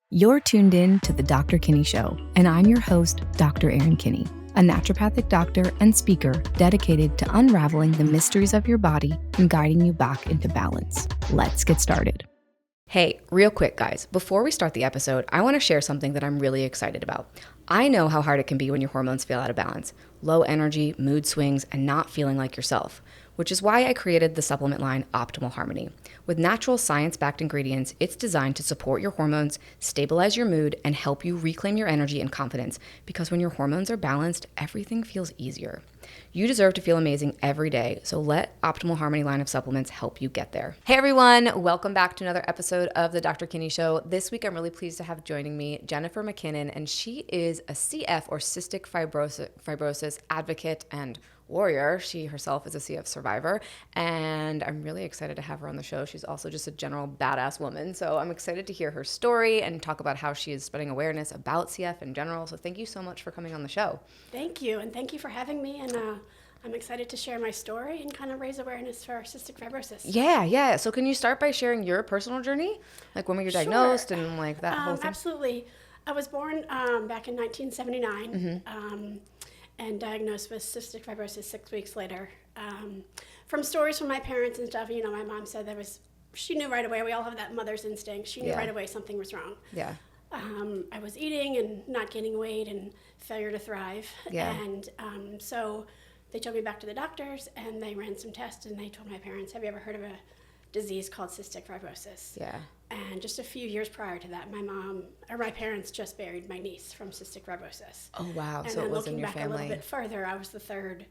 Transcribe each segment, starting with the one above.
You're tuned in to the Dr. Kinney Show, and I'm your host, Dr. Erin Kinney, a naturopathic doctor and speaker dedicated to unraveling the mysteries of your body and guiding you back into balance. Let's get started. Hey, real quick, guys, before we start the episode, I want to share something that I'm really excited about. I know how hard it can be when your hormones feel out of balance, low energy, mood swings, and not feeling like yourself, which is why I created the supplement line Optimal Harmony. With natural science-backed ingredients, it's designed to support your hormones, stabilize your mood, and help you reclaim your energy and confidence, because when your hormones are balanced, everything feels easier. You deserve to feel amazing every day, so let Optimal Harmony line of supplements help you get there. Hey everyone, welcome back to another episode of the Dr. Kinney Show. This week I'm really pleased to have joining me Jennifer McKinnon, and she is a CF or Cystic Fibrosis advocate and warrior. She herself is a CF survivor, and I'm really excited to have her on the show. She's also just a general badass woman, so I'm excited to hear her story and talk about how she is spreading awareness about CF in general. So thank you so much for coming on the show. Thank you, and thank you for having me, and I'm excited to share my story and kind of raise awareness for cystic fibrosis. Yeah. So can you start by sharing your personal journey? Like when were you diagnosed and like that whole thing? Absolutely. I was born back in 1979. And diagnosed with cystic fibrosis 6 weeks later. From stories from my parents and stuff, my mom said she knew right away. We all have that mother's instinct. She knew right away something was wrong. Yeah. I was eating and not gaining weight and failure to thrive. Yeah. And so they took me back to the doctors and they ran some tests and they told my parents, have you ever heard of a disease called cystic fibrosis? Yeah. And just a few years prior to that, my parents just buried my niece from cystic fibrosis. Oh, wow. And so it was in your family. Looking back a little bit further, I was the third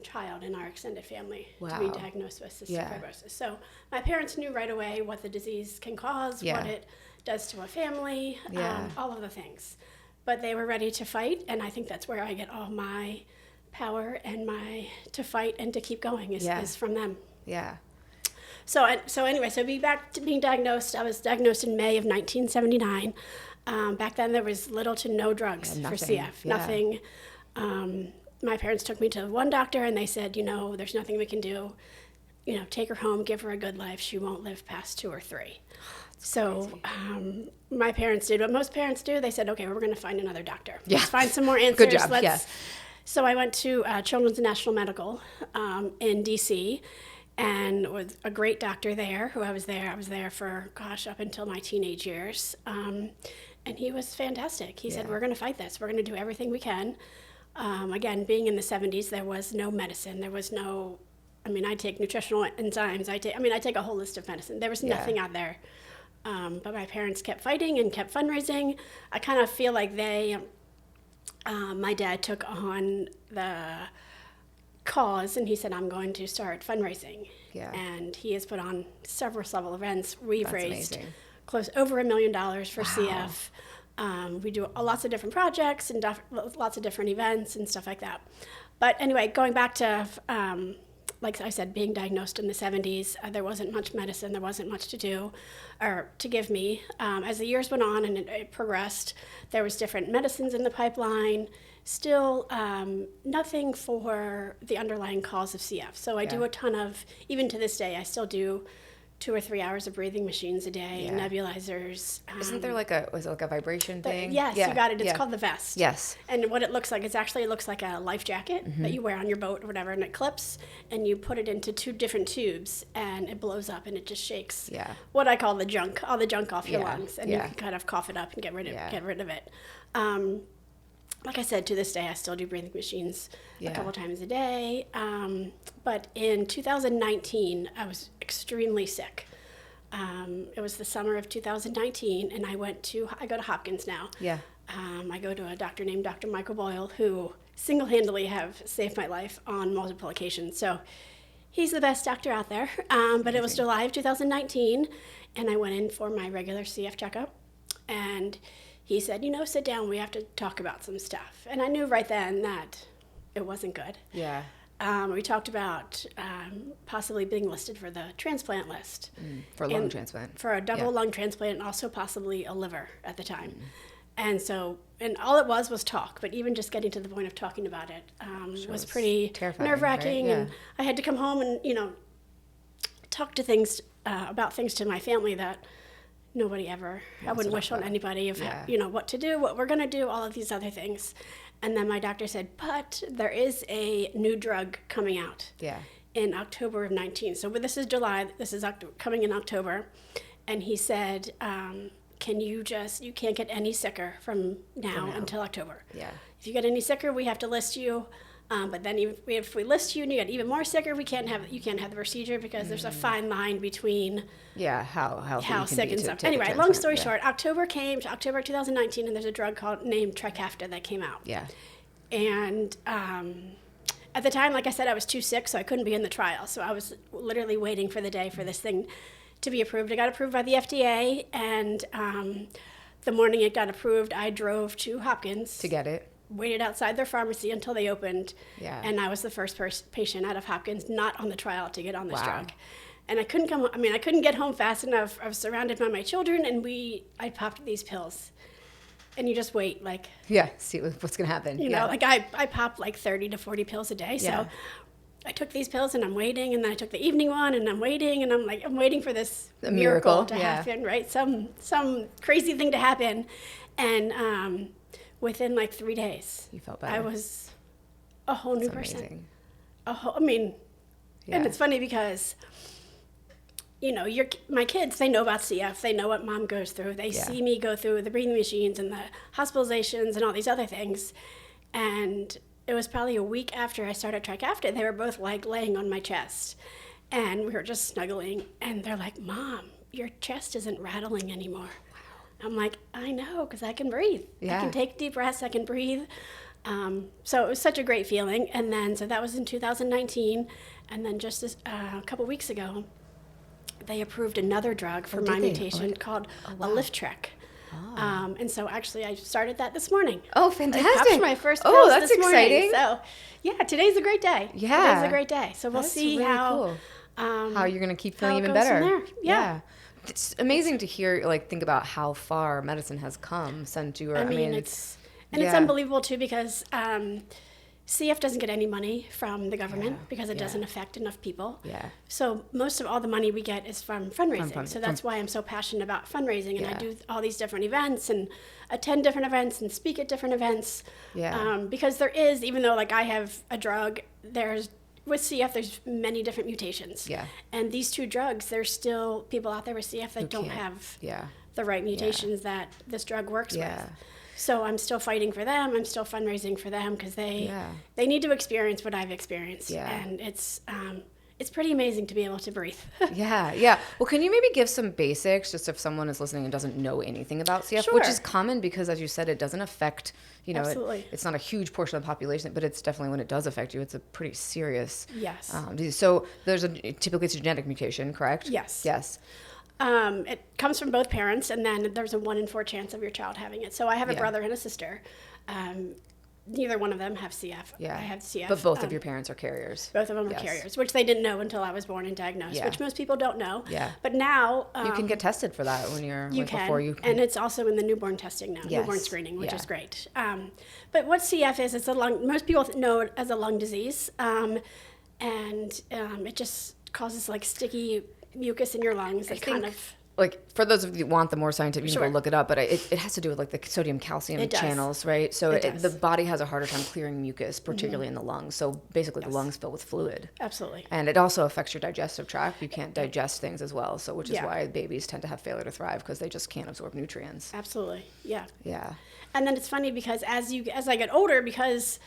child in our extended family to be diagnosed with cystic fibrosis. So my parents knew right away what the disease can cause, what it does to a family, all of the things. But they were ready to fight, and I think that's where I get all my power and to fight and to keep going is from them. Yeah. So back to being diagnosed. I was diagnosed in May of 1979. Back then, there was little to no drugs for CF. Nothing. My parents took me to one doctor, and they said, there's nothing we can do. Take her home, give her a good life. She won't live past 2 or 3. So my parents did what most parents do. They said, okay, we're going to find another doctor. Yeah. Let's find some more answers. Good job. So I went to Children's National Medical in D.C., and with a great doctor there I was there for, up until my teenage years. And he was fantastic. He said, we're going to fight this. We're going to do everything we can. Again, being in the 70s, there was no medicine. There was no, I take nutritional enzymes. I take a whole list of medicine. There was nothing out there. But my parents kept fighting and kept fundraising. I kind of feel like my dad took on the cause, and he said, I'm going to start fundraising. Yeah. And he has put on several events. We've raised over $1 million for CF. We do lots of different projects and lots of different events and stuff like that. But anyway, going back to, like I said, being diagnosed in the 70s, there wasn't much medicine, there wasn't much to do or to give me. As the years went on and it progressed, there was different medicines in the pipeline. Still nothing for the underlying cause of CF. So I do a ton of, even to this day, I still do 2 or 3 hours of breathing machines a day, nebulizers. Isn't there like a vibration thing? Yes, you got it. It's called the vest. Yes. And what it looks like, it looks like a life jacket that you wear on your boat or whatever, and it clips, and you put it into 2 different tubes, and it blows up, and it just shakes what I call all the junk off your lungs, and you can kind of cough it up and get rid of it. Like I said, to this day, I still do breathing machines a couple times a day. But in 2019, I was extremely sick. It was the summer of 2019, and I go to Hopkins now. Yeah. I go to a doctor named Dr. Michael Boyle, who single-handedly have saved my life on multiple occasions. So he's the best doctor out there. But it was July of 2019, and I went in for my regular CF checkup, and he said, sit down, we have to talk about some stuff. And I knew right then that it wasn't good. Yeah. We talked about possibly being listed for the transplant list. For a lung transplant. For a double lung transplant, and also possibly a liver at the time. And all it was talk, but even just getting to the point of talking about it was pretty nerve-wracking. Right? Yeah. And I had to come home and, talk to about things to my family that nobody ever, I wouldn't wish on anybody of, what to do, what we're going to do, all of these other things. And then my doctor said, but there is a new drug coming out in October of 19. So this is July, this is coming in October. And he said, you can't get any sicker from now until October. Yeah. If you get any sicker, we have to list you. But then if we list you and you get even more sicker, you can't have the procedure because there's a fine line between how sick and stuff. Anyway, long story short, October 2019, and there's a drug named Trikafta that came out. Yeah. And at the time, like I said, I was too sick, so I couldn't be in the trial. So I was literally waiting for the day for this thing to be approved. It got approved by the FDA, and the morning it got approved, I drove to Hopkins to get it. Waited outside their pharmacy until they opened, and I was the first patient out of Hopkins not on the trial to get on this drug. And I couldn't I couldn't get home fast enough. I was surrounded by my children, and I popped these pills. And you just wait, see what's going to happen. You know, I pop 30 to 40 pills a day, so I took these pills, and I'm waiting, and then I took the evening one, and I'm waiting, and I'm waiting for this miracle to happen, right? Some crazy thing to happen, and within 3 days, you felt better. I was a whole new person. Amazing. And it's funny because, my kids, they know about CF. They know what mom goes through. They see me go through the breathing machines and the hospitalizations and all these other things. And it was probably a week after I started Trikafta, they were both laying on my chest. And we were just snuggling. And they're like, Mom, your chest isn't rattling anymore. I'm like, I know, because I can breathe. I can take deep breaths. I can breathe. So it was such a great feeling. And then, so that was in 2019. And then just a couple weeks ago, they approved another drug for my mutation called Aliftrek. And so actually I started that this morning. Oh, fantastic. I popped my first pills that's this morning. So today's a great day. Yeah. Today's a great day. So we'll see really how you're going to keep feeling even better. From there. Yeah. It's amazing to hear, think about how far medicine has come since you were, it's unbelievable too, because CF doesn't get any money from the government because it doesn't affect enough people. Yeah. So most of all the money we get is from fundraising. So that's why I'm so passionate about fundraising, and I do all these different events and attend different events and speak at different events. Yeah. Because there is, even though I have a drug, with CF, there's many different mutations. Yeah. And these two drugs, there's still people out there with CF that don't have the right mutations that this drug works with. So I'm still fighting for them. I'm still fundraising for them because they need to experience what I've experienced. Yeah. And it's pretty amazing to be able to breathe. Yeah. Well, can you maybe give some basics, just if someone is listening and doesn't know anything about CF, which is common because, as you said, it doesn't affect, it's not a huge portion of the population, but it's definitely, when it does affect you, it's a pretty serious disease. So typically it's a genetic mutation, correct? Yes. It comes from both parents, and then there's a 1 in 4 chance of your child having it. So I have a brother and a sister. Neither one of them have CF. Yeah. I have CF. But both of your parents are carriers. Both of them are carriers, which they didn't know until I was born and diagnosed, which most people don't know. Yeah. But now... you can get tested for that when you're... before you can. And it's also in the newborn testing now, newborn screening, which is great. But what CF is, it's a lung... Most people know it as a lung disease, and it just causes sticky mucus in your lungs. It kind of... for those of you who want the more scientific, you can go look it up, but it has to do with the sodium calcium channels, right? So the body has a harder time clearing mucus, particularly in the lungs. So basically the lungs fill with fluid. Absolutely. And it also affects your digestive tract. You can't digest things as well. So which is why babies tend to have failure to thrive, because they just can't absorb nutrients. Absolutely. Yeah. Yeah. And then it's funny because as I get older, because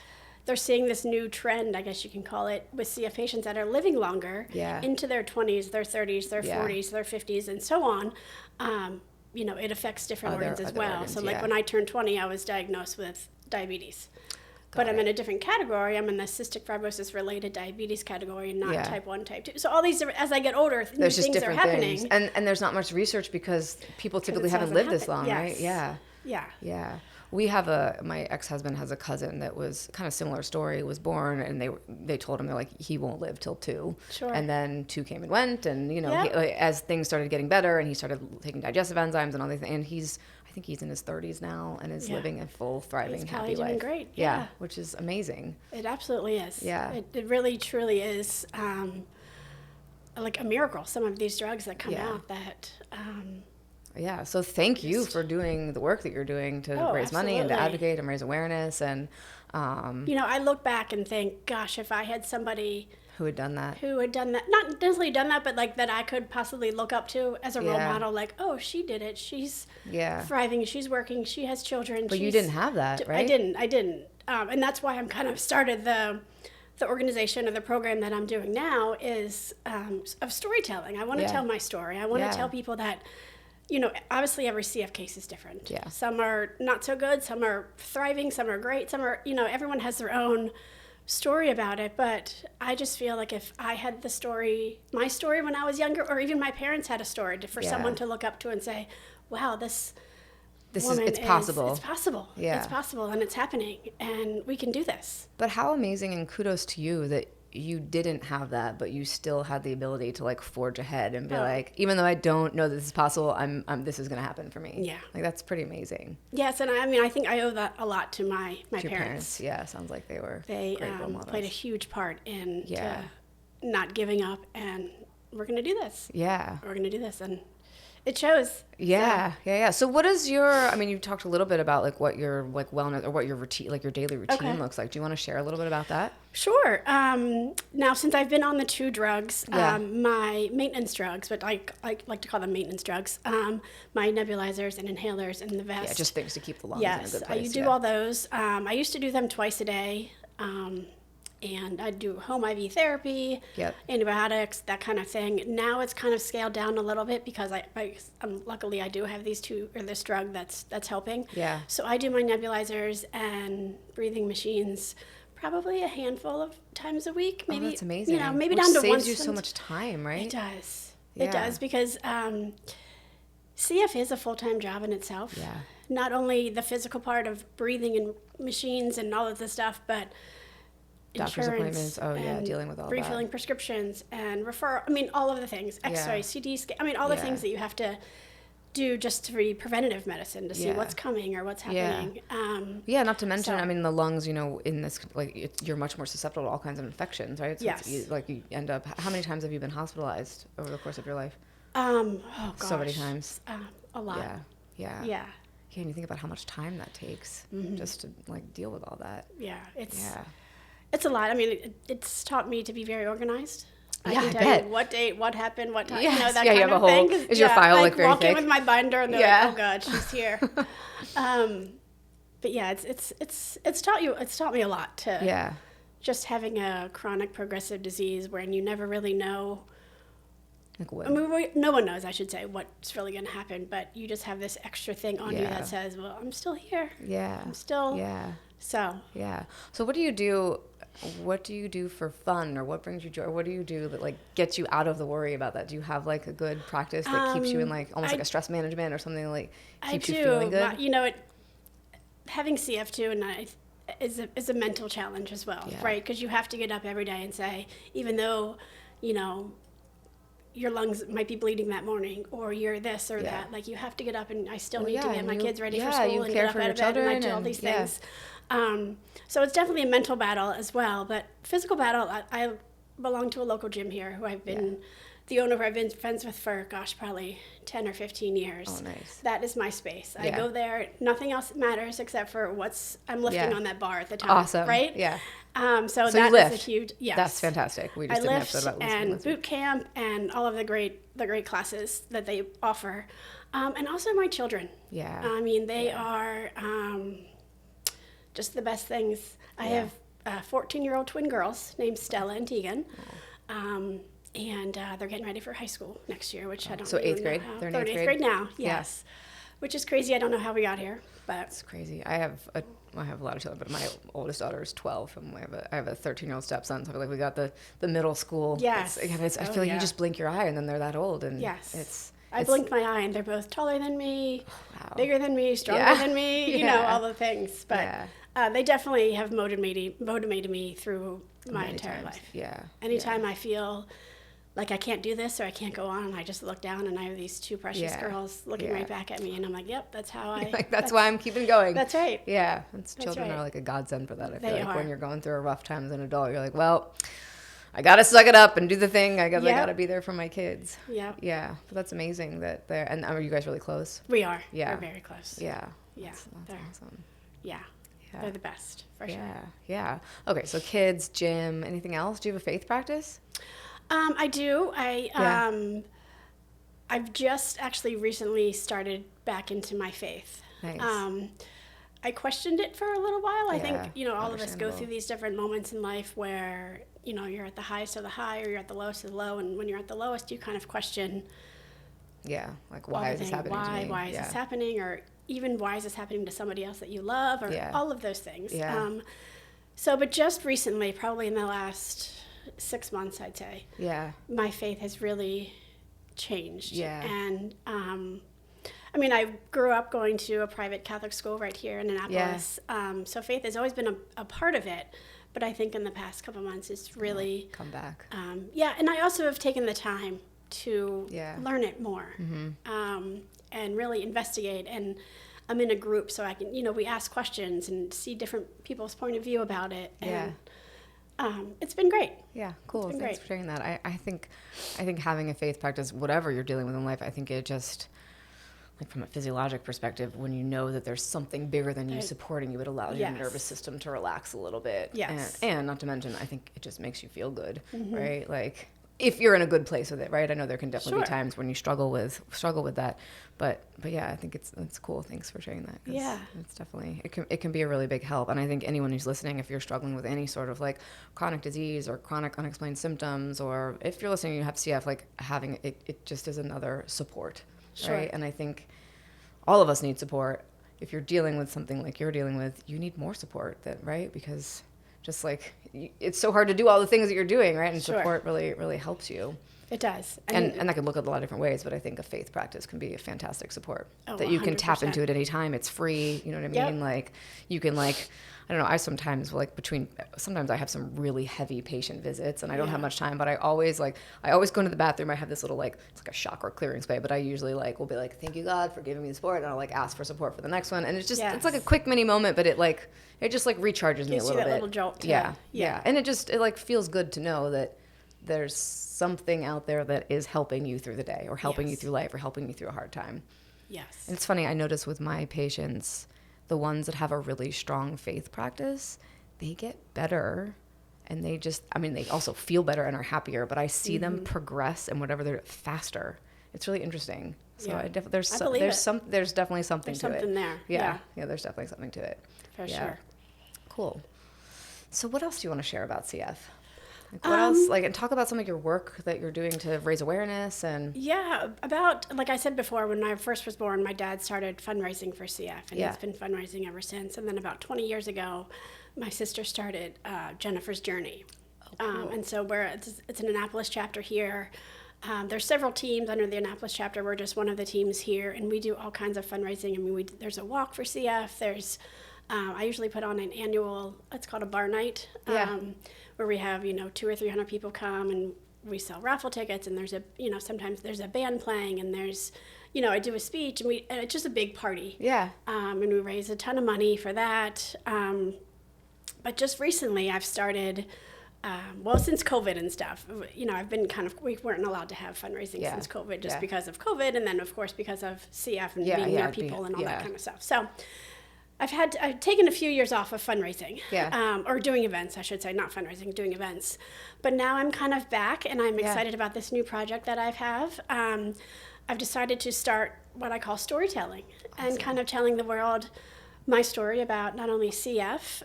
they're seeing this new trend, I guess you can call it, with CF patients that are living longer into their 20s, their 30s, their 40s, their 50s, and so on. It affects different organs as well. Organs, so when I turned 20, I was diagnosed with diabetes. But I'm in a different category. I'm in the cystic fibrosis related diabetes category, and not type 1, type 2. So all these, as I get older, there's things are happening. Things. And there's not much research because people typically haven't lived this long, right? Yeah. Yeah. We have my ex-husband has a cousin that was kind of similar story, was born, and they told him, they're like, he won't live till 2. Sure. And then 2 came and went, and as things started getting better, and he started taking digestive enzymes and all these things, and I think he's in his 30s now and is living a full, thriving, happy life. He's great. Yeah, which is amazing. It absolutely is. Yeah. It really, truly is a miracle, some of these drugs that come out that... Yeah. So thank you for doing the work that you're doing to raise money and to advocate and raise awareness. And, I look back and think, gosh, if I had somebody who had done that, not necessarily done that, but like that I could possibly look up to as a role model, like, oh, she did it. She's thriving. She's working. She has children. But you didn't have that, right? I didn't. And that's why I'm kind of started the organization or the program that I'm doing now is of storytelling. I want to tell my story. I want to tell people that, obviously every CF case is different. Yeah. Some are not so good. Some are thriving. Some are great. Some are, everyone has their own story about it. But I just feel like if I had my story when I was younger, or even my parents had a story for someone to look up to and say, wow, it's possible. It's possible. Yeah. It's possible, and it's happening, and we can do this. But how amazing, and kudos to you that you didn't have that, but you still had the ability to like forge ahead and be like, even though I don't know that this is possible, I'm this is going to happen for me. Yeah. Like that's pretty amazing. Yes. And I think I owe that a lot to my parents. Yeah. Sounds like they great role models. Played a huge part in not giving up, and we're going to do this. Yeah. We're going to do this. And it shows. Yeah. So what is you talked a little bit about like what your like wellness or what your routine, like your daily routine looks like. Do you want to share a little bit about that? Sure. Now, since I've been on the 2 drugs, my maintenance drugs, but I like to call them maintenance drugs, my nebulizers and inhalers and the vest. Yeah, just things to keep the lungs in a good place. I do all those. I used to do them twice a day. And I do home IV therapy, antibiotics, that kind of thing. Now it's kind of scaled down a little bit because luckily I do have this drug that's helping. Yeah. So I do my nebulizers and breathing machines probably a handful of times a week. Maybe that's amazing. Maybe Which down to saves once. You so much time, right? It does. Yeah. It does because CF is a full-time job in itself. Yeah. Not only the physical part of breathing and machines and all of the stuff, but doctor's appointments, dealing with all that. Refilling prescriptions and referral. all of the things, X-ray, CT scan, all the things that you have to do just to be preventative medicine to see what's coming or what's happening. Not to mention, the lungs, in this, you're much more susceptible to all kinds of infections, right? So yes. you end up, how many times have you been hospitalized over the course of your life? So many times. A lot. Yeah. Yeah. And you think about how much time that takes just to deal with all that. Yeah. It's a lot. It's taught me to be very organized. I can tell bet. You what date, what happened, what time, yes. that you kind have of a whole, thing. Is your file very walk thick? in with my binder and they're like, oh God, she's here. But yeah, it's taught me a lot to just having a chronic progressive disease where you never really know. Like what? No one knows, I should say, what's really going to happen, but you just have this extra thing on you that says, well, I'm still here. Yeah. I'm still. Yeah. So. Yeah. So what do you do? What do you do for fun, or what brings you joy? What do you do that gets you out of the worry about that? Do you have a good practice that keeps you in almost like a stress management or something keeps you feeling good? Having CF2 is a mental challenge as well, right? Because you have to get up every day and say, even though, your lungs might be bleeding that morning, or you're this or that. You have to get up, and I still need to get my kids ready for school and get up out of bed, and I do all these things. So it's definitely a mental battle as well, but physical battle. I belong to a local gym here, who I've been the owner, who I've been friends with for probably 10 or 15 years. Oh, nice. That is my space. I go there. Nothing else matters except for I'm lifting on that bar at the time. Awesome. Right? Yeah. So that you lift. is a huge. Yes. That's fantastic. We just did an episode about and boot camp and all of the great classes that they offer, and also my children. Yeah. They are just the best things. I have 14-year-old twin girls named Stella and Tegan. And they're getting ready for high school next year, which I don't know. So 8th grade? They're in 8th grade now, yes. Which is crazy. I don't know how we got here, but it's crazy. I have a lot of children, but my oldest daughter is 12, and I have a 13-year-old stepson. So I feel like we got the middle school. Yes. I feel like you just blink your eye, and then they're that old, and I blinked my eye, and they're both taller than me, bigger than me, stronger than me. All the things. But they definitely have motivated me through my entire life. Yeah. Anytime I feel like I can't do this or I can't go on, I just look down and I have these 2 precious girls looking right back at me, and I'm like, yep, that's how I... that's why I'm keeping going. That's right. Yeah. Children are like a godsend for that. I feel like when you're going through a rough time as an adult, you're like, well, I got to suck it up and do the thing. I got to be there for my kids. Yeah. Yeah. But that's amazing that they're, and are you guys really close? We are. Yeah. We're very close. Yeah. Yeah. That's awesome. Yeah. They're the best, for sure. Yeah. Okay, so kids, gym, anything else? Do you have a faith practice? I do. I've just actually recently started back into my faith. Nice. I questioned it for a little while. I think, all of us go understandable. through these different moments in life where, you're at the highest of the high or you're at the lowest of the low. And when you're at the lowest, you kind of question. Yeah, like why is this happening to me? Why is this happening? Or even why is this happening to somebody else that you love? Or all of those things. Yeah. But just recently, probably in the last 6 months, I'd say. Yeah. My faith has really changed. Yeah. And, I grew up going to a private Catholic school right here in Annapolis. Yeah. So faith has always been a part of it. But I think in the past couple months, it's really come back. And I also have taken the time to learn it more and really investigate. And I'm in a group, so I can, we ask questions and see different people's point of view about it. And it's been great. Yeah, cool. Thanks for sharing that. I think having a faith practice, whatever you're dealing with in life, I think it just, like from a physiologic perspective, when you know that there's something bigger than you supporting you, it allows your nervous system to relax a little bit. Yes. And not to mention, I think it just makes you feel good, right? Like if you're in a good place with it, right? I know there can definitely be times when you struggle with that, but yeah, I think it's cool. Thanks for sharing that. Yeah. It's definitely, it can be a really big help. And I think anyone who's listening, if you're struggling with any sort of like chronic disease or chronic unexplained symptoms, or if you're listening and you have CF, like having it just is another support. Right. And I think all of us need support. If you're dealing with something like you're dealing with, you need more support, right? Because just like it's so hard to do all the things that you're doing, right? And support really helps you. It does. And that could look at a lot of different ways, but I think a faith practice can be a fantastic support that you 100%. can tap into at any time. It's free. You know what I mean? Like you can I don't know, I sometimes sometimes I have some really heavy patient visits and I don't have much time, but I always go into the bathroom. I have this little it's like a chakra clearing spray, but I usually will be like, thank you God for giving me the support. And I'll ask for support for the next one. And it's just, it's like a quick mini moment, but it just recharges me a little bit. Gives you that little jolt. Yeah. And it feels good to know that there's something out there that is helping you through the day or helping you through life or helping you through a hard time. Yes. And it's funny, I notice with my patients, the ones that have a really strong faith practice, they get better and they also feel better and are happier, but I see them progress and whatever they're faster. It's really interesting. So there's definitely something to it. There's something there. Yeah, there's definitely something to it. For sure. Cool. So what else do you want to share about CF? What else? And talk about some of your work that you're doing to raise awareness and. Yeah, like I said before, when I first was born, my dad started fundraising for CF, and he's been fundraising ever since. And then about 20 years ago, my sister started Jennifer's Journey. Oh, cool. And so it's an Annapolis chapter here. There's several teams under the Annapolis chapter. We're just one of the teams here, and we do all kinds of fundraising. There's a walk for CF. There's I usually put on an annual, it's called a bar night, where we have, 200 or 300 people come and we sell raffle tickets, and there's sometimes there's a band playing, and there's, I do a speech, and it's just a big party. Yeah. And we raise a ton of money for that. But just recently I've started, since COVID and stuff, I've been we weren't allowed to have fundraising since COVID, just because of COVID, and then of course because of CF and being near people and all that kind of stuff. So I've taken a few years off of fundraising, or doing events, I should say, not fundraising, doing events. But now I'm kind of back, and I'm excited about this new project that I have. I've decided to start what I call storytelling, and kind of telling the world my story about not only CF,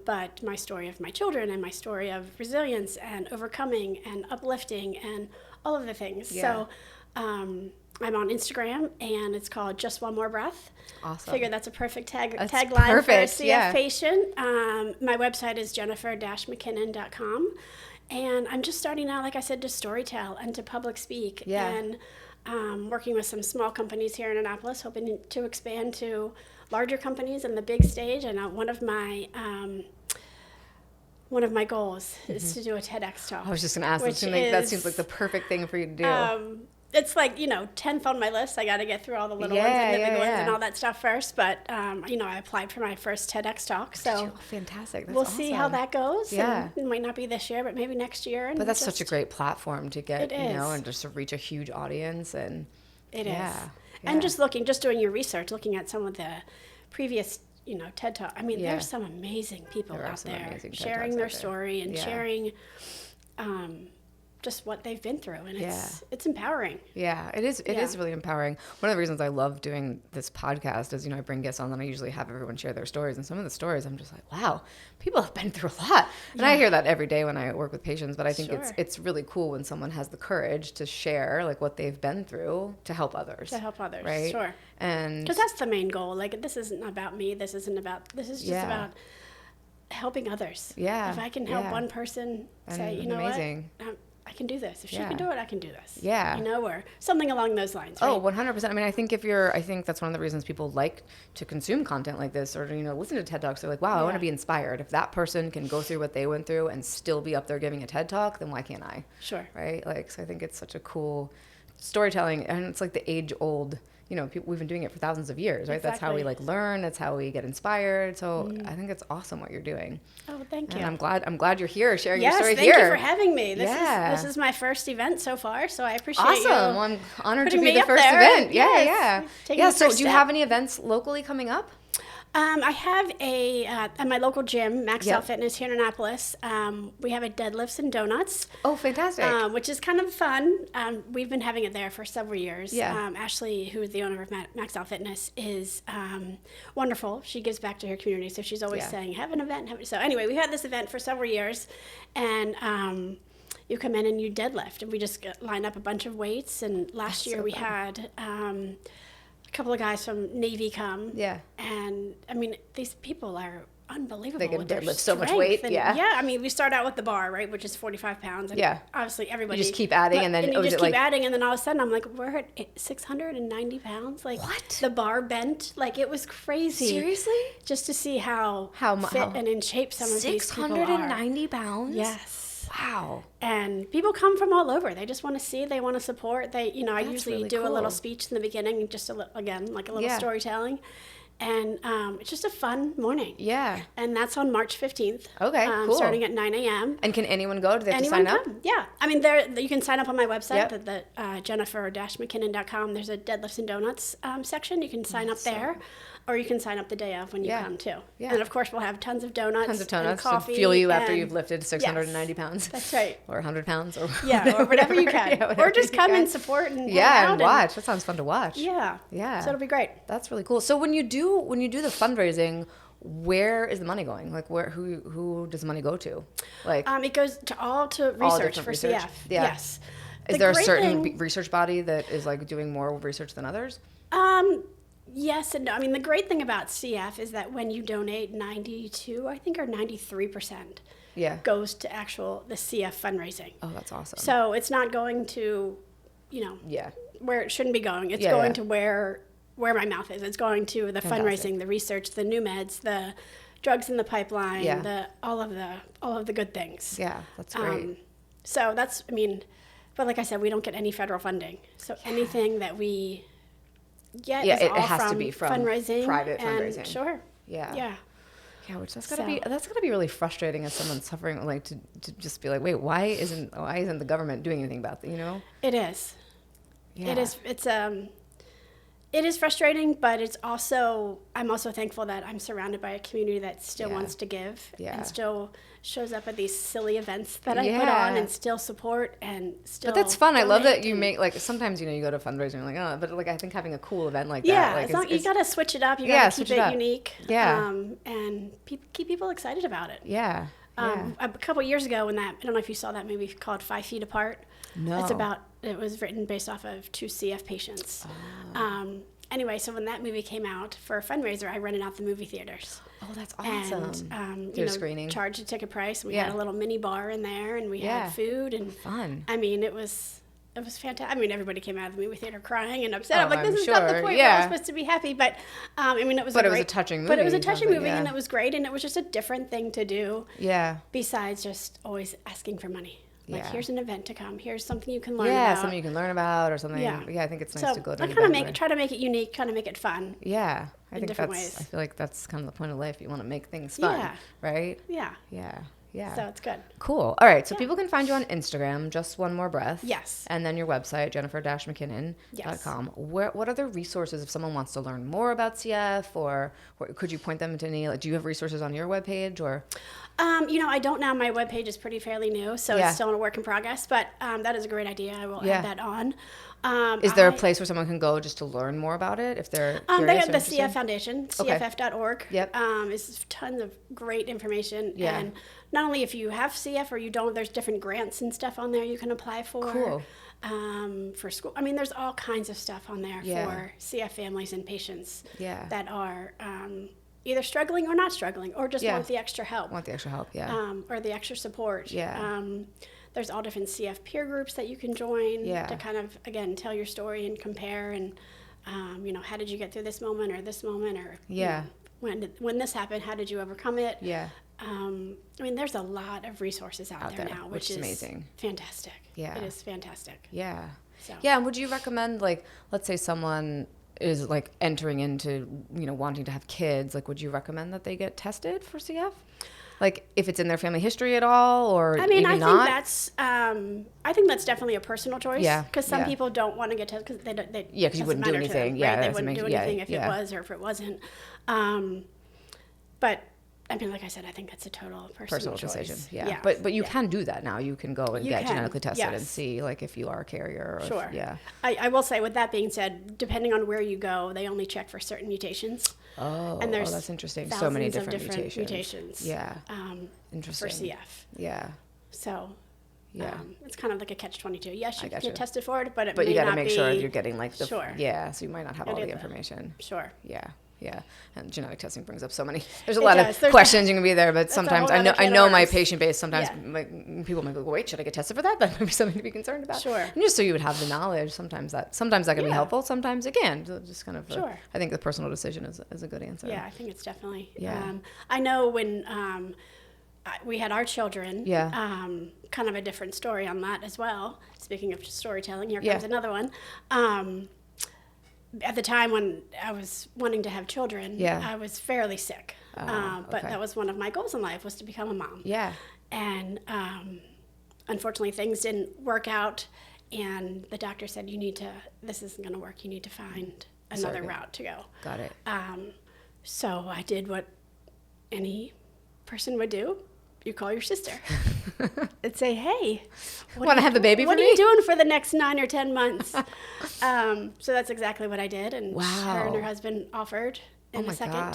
but my story of my children and my story of resilience and overcoming and uplifting and all of the things. So I'm on Instagram, and it's called Just One More Breath. Awesome. Figure that's a perfect tagline for a CF patient. My website is jennifer-mckinnon.com. And I'm just starting out, like I said, to storytell and to public speak. And working with some small companies here in Annapolis, hoping to expand to larger companies and the big stage. And one of my goals is to do a TEDx talk. I was just going to ask, that seems like the perfect thing for you to do. it's like, 10th on my list. I got to get through all the little ones and the big ones and all that stuff first. But, I applied for my first TEDx talk. So fantastic. That's we'll awesome. see how that goes. Yeah. And it might not be this year, but maybe next year. But that's such a great platform to get, and just to reach a huge audience. And it is. And just doing your research, looking at some of the previous, TED Talk. I mean, there's some amazing people out there sharing their story and sharing just what they've been through, and it's empowering. Yeah, it is. It is really empowering. One of the reasons I love doing this podcast is, I bring guests on, and I usually have everyone share their stories. And some of the stories, I'm just like, wow, people have been through a lot. And I hear that every day when I work with patients. But I think it's really cool when someone has the courage to share like what they've been through to help others. Right? Sure. And because that's the main goal. Like, this isn't about me. This is just about helping others. Yeah. If I can help one person say, amazing. what, I can do this. If she can do it, I can do this. Yeah. Or something along those lines. Right? Oh, 100%. I mean, I think that's one of the reasons people like to consume content like this, or, listen to TED Talks. They're like, wow, I want to be inspired. If that person can go through what they went through and still be up there giving a TED Talk, then why can't I? Sure. Right? Like, so I think it's such a cool storytelling, and it's like the age-old, we've been doing it for thousands of years, right? Exactly. That's how we learn. That's how we get inspired. So I think it's awesome what you're doing. Oh, thank you. And I'm glad you're here sharing your story here. Yes, thank you for having me. This is my first event so far, so I appreciate you. Awesome. Well, I'm honored to be the first event. Yeah. So do you have any events locally coming up? I have at my local gym, Max Out Fitness here in Annapolis, we have a deadlifts and donuts. Oh, fantastic. Which is kind of fun. We've been having it there for several years. Yeah. Ashley, who is the owner of Max Out Fitness, is wonderful. She gives back to her community, so she's always saying, have an event. So anyway, we had this event for several years, and you come in and you deadlift, and we just line up a bunch of weights, and last year we had couple of guys from Navy come. Yeah. And I mean, these people are unbelievable. They can deadlift so much weight. I mean, we start out with the bar, right, which is 45 pounds. And obviously everybody. You just keep adding, and then you just keep adding, and then all of a sudden I'm like, we're at 690 pounds. Like, what? The bar bent. Like, it was crazy. Seriously? Just to see how fit and in shape some of these people are. 690 pounds? Yes. Wow. And people come from all over. They just want to see, they want to support. I usually really do cool. a little speech in the beginning, just a little storytelling. And it's just a fun morning. Yeah. And that's on March 15th. Okay, cool. Starting at 9 a.m. And can anyone go? Do they have to sign up? Yeah. I mean, you can sign up on my website, Jennifer-McKinnon.com. There's a Deadlifts and Donuts section. You can sign up there. Or you can sign up the day of when you come, too. Yeah. And, of course, we'll have tons of donuts and coffee. To fuel you after you've lifted 690 pounds. That's right. Or 100 pounds. Or or whatever you can. Or just come and support and and watch. That sounds fun to watch. Yeah. Yeah. So it'll be great. That's really cool. So when you do the fundraising, where is the money going? Like, who does the money go to? Like, it goes to research for CF. Yeah. Yes. Is there a certain research body that is like doing more research than others? Yes and no. I mean, the great thing about CF is that when you donate, 92, I think, or 93% goes to the CF fundraising. Oh, that's awesome. So it's not going to, where it shouldn't be going. It's going to where my mouth is. It's going to the fundraising, the research, the new meds, the drugs in the pipeline, all of the good things. Yeah, that's great. So that's, but like I said, we don't get any federal funding. So anything that we get is all has to be from fundraising, private fundraising. Sure. Yeah, which that's gotta be really frustrating as someone suffering, like to just be like, wait, why isn't the government doing anything about that? It is. Yeah. It is frustrating, but I'm also thankful that I'm surrounded by a community that still wants to give and still shows up at these silly events that I put on and still support and still. But that's fun. I love that you make, like, sometimes, you go to fundraising and you're like, oh, but like, I think having a cool event like that. Yeah, you got to switch it up. You got to keep it unique. Yeah. And keep people excited about it. Yeah. A couple of years ago I don't know if you saw that movie called 5 Feet Apart. No. It was written based off of 2 CF patients. Oh. Anyway, so when that movie came out for a fundraiser, I rented out the movie theaters. Oh, that's awesome. And, screening. Charged a ticket price. We had a little mini bar in there, and we had food. And fun. It was fantastic. Everybody came out of the movie theater crying and upset. I'm like, this is not the point. We're all supposed to be happy. But, it was a touching movie. But it was a touching movie, and it was great, and it was just a different thing to do. Yeah. Besides just always asking for money. Like, Yeah. here's an event to come. Here's something you can learn Yeah, about. something you can learn about or something. Yeah. I think it's nice So to go I down kind of try to make it unique, kind of make it fun. Yeah, I in think different that's. ways. I feel like that's kind of the point of life. You want to make things fun, Yeah. right? Yeah. Yeah, yeah. So it's good. Cool. All right, so Yeah. people can find you on Instagram, just one more breath. Yes. And then your website, jennifer-mckinnon.com. What other resources if someone wants to learn more about CF, or could you point them to any? Like, do you have resources on your webpage or? I don't now. My webpage is fairly new, so Yeah. it's still in a work in progress. But that is a great idea. I will Yeah. add that on. Is there a place where someone can go just to learn more about it if they're They curious have or the interested? CF Foundation, Okay. cff.org. Yep. Is tons of great information. Yeah. And not only if you have CF or you don't, there's different grants and stuff on there you can apply for. Cool. For school. I mean, there's all kinds of stuff on there Yeah. for CF families and patients Yeah. that are either struggling or not struggling, or just Yeah. want the extra help. Want the extra help? Yeah. Or the extra support. Yeah. There's all different CF peer groups that you can join Yeah. to kind of, again, tell your story and compare and, how did you get through this moment or this moment, or Yeah. when this happened, how did you overcome it? Yeah. There's a lot of resources out there now, which is amazing. fantastic. Yeah. It is fantastic. Yeah. So. Yeah. And would you recommend, like, let's say someone is like entering into, wanting to have kids, like, would you recommend that they get tested for CF? Like, if it's in their family history at all, or I mean, even I not? think that's definitely a personal choice. Yeah, Because some yeah. people don't want to get tested because they don't. Yeah, 'cause you wouldn't do anything. Yeah, Right? They doesn't wouldn't do make- yeah, anything if yeah. it was or if it wasn't. But I mean, like I said, I think that's a total personal choice. decision. Yeah. Yeah. But you Yeah. can do that now. You can go and You get can, genetically tested and yes. see, like, if you are a carrier. Or Sure. If, yeah. I will say, with that being said, depending on where you go, they only check for certain mutations. Oh, And there's that's interesting. So thousands many of different mutations. Yeah. For Interesting. CF. Yeah. So. Yeah. It's kind of like a catch-22. Yes, you can gotcha. get tested for it, but it But may you got to not make be. sure you're getting, like, the. Sure. Yeah. So you might not have all Gotta the get the- information. Sure. Yeah. Yeah, and genetic testing brings up so many. There's a It lot does. of There's questions you can be there, but a sometimes whole I know other can of my worms. patient base. Sometimes Yeah. people might go, wait, should I get tested for that? That might be something to be concerned about. Sure. And just so you would have the knowledge. Sometimes that can be Yeah. helpful. Sometimes it can. So just kind of. Sure. I think the personal decision is a good answer. Yeah, I think it's definitely. Yeah. I know when we had our children. Yeah. Kind of a different story on that as well. Speaking of storytelling, here Yeah. comes another one. At the time when I was wanting to have children, Yeah. I was fairly sick. But okay. that was one of my goals in life, was to become a mom. Yeah. And unfortunately, things didn't work out. And the doctor said, this isn't going to work. You need to find another Surrogate. route to go. Got it. So I did what any person would do. You call your sister and say, hey, Want to have a baby for what me? are you doing for the next 9 or 10 months? So that's exactly what I did. And Wow. her and her husband offered in my a second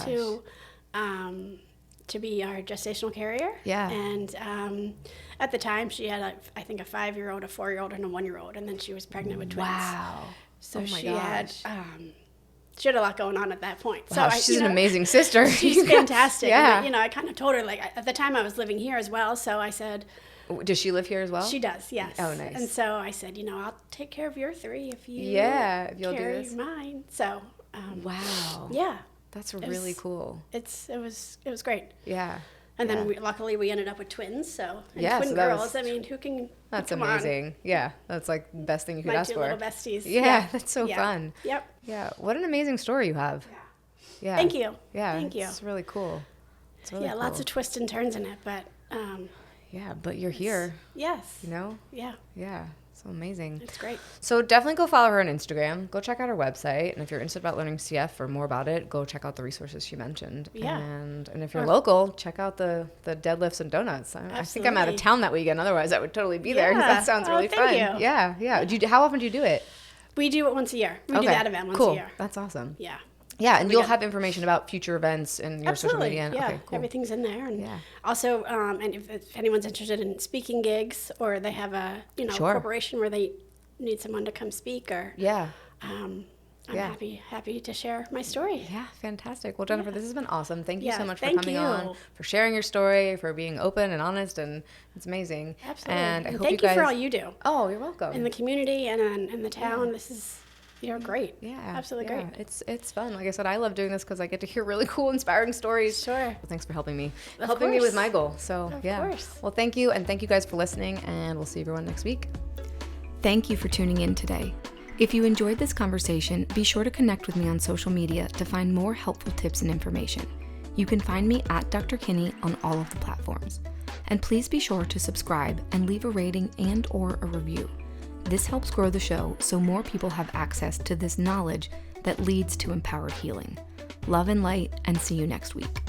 to be our gestational carrier. Yeah. And at the time, she had, I think, a 5-year-old, a 4-year-old, and a 1-year-old. And then she was pregnant with twins. Wow. So Oh my she gosh. had a lot going on at that point. Wow, So she's an amazing sister. She's fantastic. Yeah. And I kind of told her, like, at the time I was living here as well. So I said, Does she live here as well? she does, yes. Oh, nice. And so I said, I'll take care of your 3 if you if you'll do carry this. mine. So, Wow. yeah, That's really cool. it was great. Yeah. And Yeah. then luckily we ended up with twins. So and Yeah, twin so that girls. was- I mean, who can? That's come on. amazing. Yeah. That's like the best thing you could My ask 2 for. little besties. Yeah, that's so Yeah. fun. Yep. Yeah. What an amazing story you have. Yeah. Thank you. Yeah. Thank you. It's really cool. It's really cool. Lots of twists and turns in it, but Yeah, but you're here, yes. Yeah. So amazing. It's great. So definitely go follow her on Instagram. Go check out her website. And if you're interested about learning CF or more about it, go check out the resources she mentioned. Yeah. And if you're local, check out the deadlifts and donuts. I think I'm out of Absolutely. town that weekend. Otherwise, I would totally be there, 'cause Yeah. that sounds Oh, really thank fun. you. Yeah. Yeah. How often do you do it? We do it once a year. We do Okay, that event once cool. a year. That's awesome. Yeah. Yeah, and we you'll got- have information about future events in your social Absolutely. media. And, Yeah. okay, cool. Everything's in there. And Yeah. also, and if anyone's interested in speaking gigs, or they have a Sure. corporation where they need someone to come speak, or Yeah. I'm Yeah. happy to share my story. Yeah, fantastic. Well, Jennifer, this has been awesome. Thank you Yeah, so much for thank coming you. on, for sharing your story, for being open and honest, and it's amazing. Absolutely. And I hope thank you guys. for all you do Oh, you're welcome. in the community and in the town. This is You're great. Yeah. Absolutely yeah. great. It's fun. Like I said, I love doing this because I get to hear really cool, inspiring stories. Sure. Well, thanks for helping me. Of helping me with course. my goal. So Of yeah. course. Well, thank you. And thank you guys for listening. And we'll see everyone next week. Thank you for tuning in today. If you enjoyed this conversation, be sure to connect with me on social media to find more helpful tips and information. You can find me at Dr. Kinney on all of the platforms. And please be sure to subscribe and leave a rating and/or a review. This helps grow the show so more people have access to this knowledge that leads to empowered healing. Love and light, and see you next week.